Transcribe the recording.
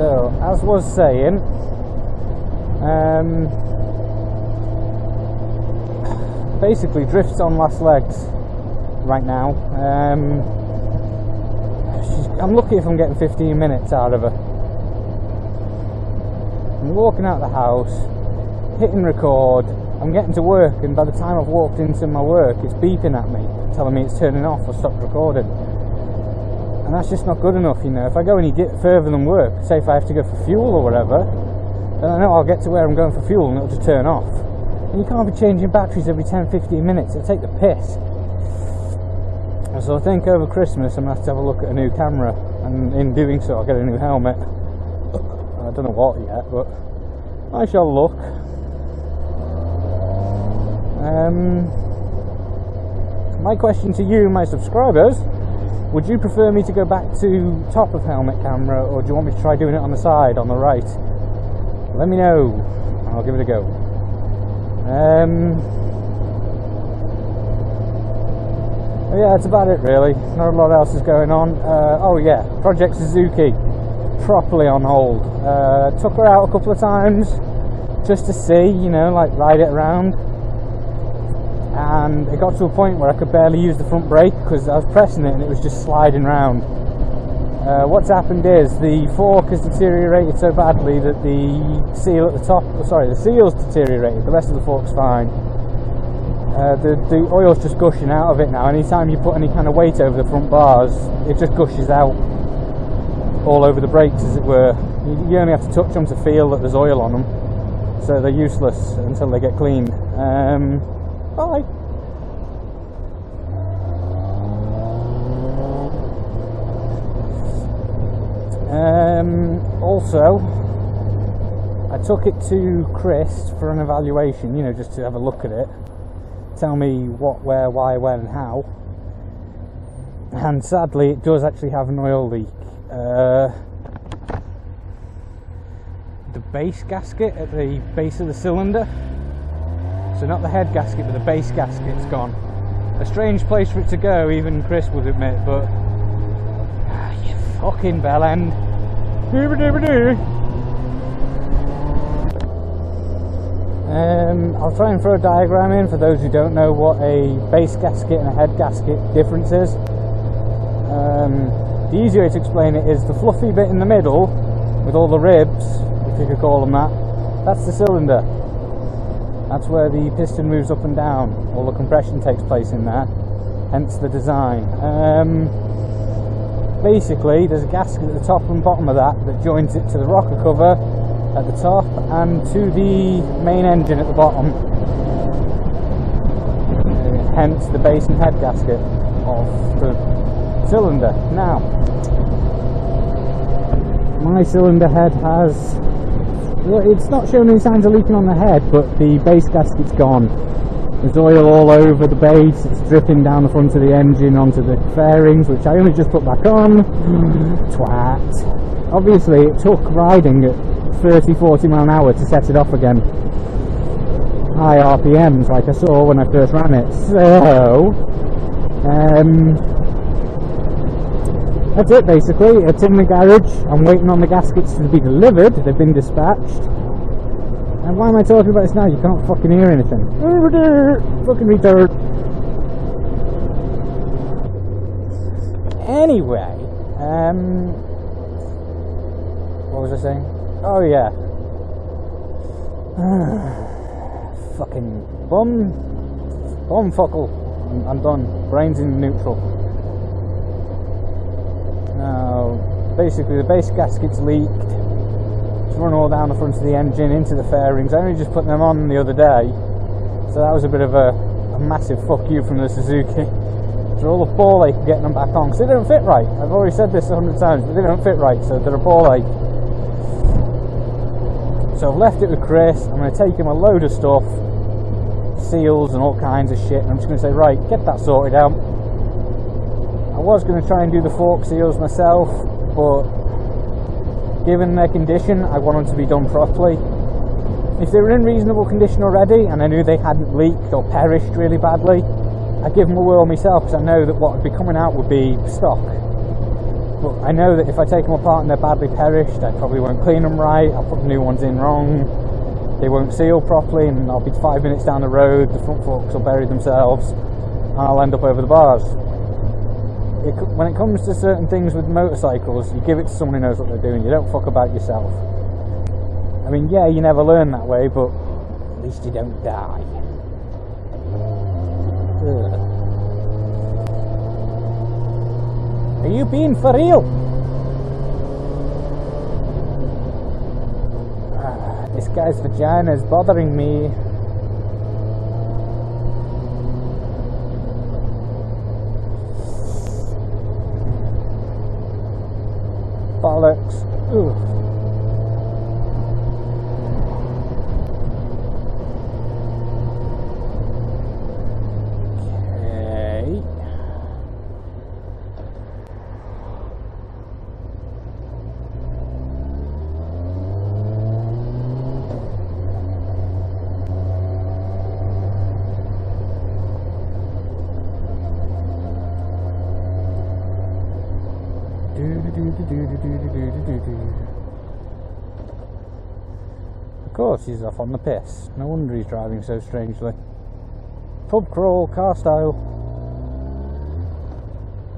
So, as was saying, basically drift's on last legs right now. I'm lucky if I'm getting 15 minutes out of her. I'm walking out the house, hitting record, I'm getting to work, and by the time I've walked into my work, it's beeping at me, telling me it's turning off or stopped recording. And that's just not good enough, you know. If I go any further than work, say if I have to go for fuel or whatever, then I know I'll get to where I'm going for fuel and it'll just turn off. And you can't be changing batteries every 10-15 minutes, it'll take the piss. So I think over Christmas I'm going to have to have a look at a new camera, and in doing so I'll get a new helmet. I don't know what yet, but I shall look. My question to you, my subscribers, would you prefer me to go back to top of helmet camera, or do you want me to try doing it on the side, on the right? Let me know, and I'll give it a go. Yeah, that's about it really. Not a lot else is going on. Oh yeah, Project Suzuki, properly on hold. Took her out a couple of times just to see, you know, like ride it around. And it got to a point where I could barely use the front brake because I was pressing it and it was just sliding round. What's happened is the fork has deteriorated so badly that the seal at the top, the seal's deteriorated, the rest of the fork's fine. The oil's just gushing out of it now. Anytime you put any kind of weight over the front bars, it just gushes out all over the brakes, as it were. You only have to touch them to feel that there's oil on them, so they're useless until they get cleaned. Bye. Also, I took it to Chris for an evaluation, you know, just to have a look at it, tell me what, where, why, when and how. And sadly it does actually have an oil leak. The base gasket at the base of the cylinder, so not the head gasket but the base gasket's gone. A strange place for it to go, even Chris would admit, but you fucking bell end. I'll try and throw a diagram in for those who don't know what a base gasket and a head gasket difference is. The easier way to explain it is the fluffy bit in the middle with all the ribs, if you could call them that, that's the cylinder. That's where the piston moves up and down, all the compression takes place in there, hence the design. Basically there's a gasket at the top and bottom of that joins it to the rocker cover at the top and to the main engine at the bottom, hence the base and head gasket of the cylinder. Now my cylinder head has, it's not showing any signs of leaking on the head, but the base gasket's gone. There's oil all over the base, it's dripping down the front of the engine onto the fairings, which I only just put back on. Twat. Obviously it took riding at 30-40 mile an hour to set it off again. High RPMs like I saw when I first ran it. So that's it basically. It's in the garage. I'm waiting on the gaskets to be delivered. They've been dispatched. And why am I talking about this now? You can't fucking hear anything. Fucking retard. Anyway, what was I saying? Oh yeah. Fucking bumfuckle. I'm done. Brains in neutral. Now, basically the base gasket's leaked. It's run all down the front of the engine into the fairings. I only just put them on the other day, so that was a bit of a massive fuck you from the Suzuki. They're all a ball ache getting them back on because they don't fit right. I've already said this 100 times, but they don't fit right, so they're a ball ache. So I've left it with Chris. I'm going to take him a load of stuff, seals and all kinds of shit, and I'm just going to say, right, get that sorted out. I was going to try and do the fork seals myself, but given their condition, I want them to be done properly. If they were in reasonable condition already, and I knew they hadn't leaked or perished really badly, I'd give them a whirl myself, because I know that what would be coming out would be stock. But I know that if I take them apart and they're badly perished, I probably won't clean them right, I'll put the new ones in wrong, they won't seal properly, and I'll be 5 minutes down the road, the front forks will bury themselves, and I'll end up over the bars. When it comes to certain things with motorcycles, you give it to someone who knows what they're doing, you don't fuck about yourself. I mean, yeah, you never learn that way, but at least you don't die. Ugh. Are you being for real? This guy's vagina is bothering me. Bollocks. Ugh. Of course he's off on the piss. No wonder he's driving so strangely. Pub crawl, car style.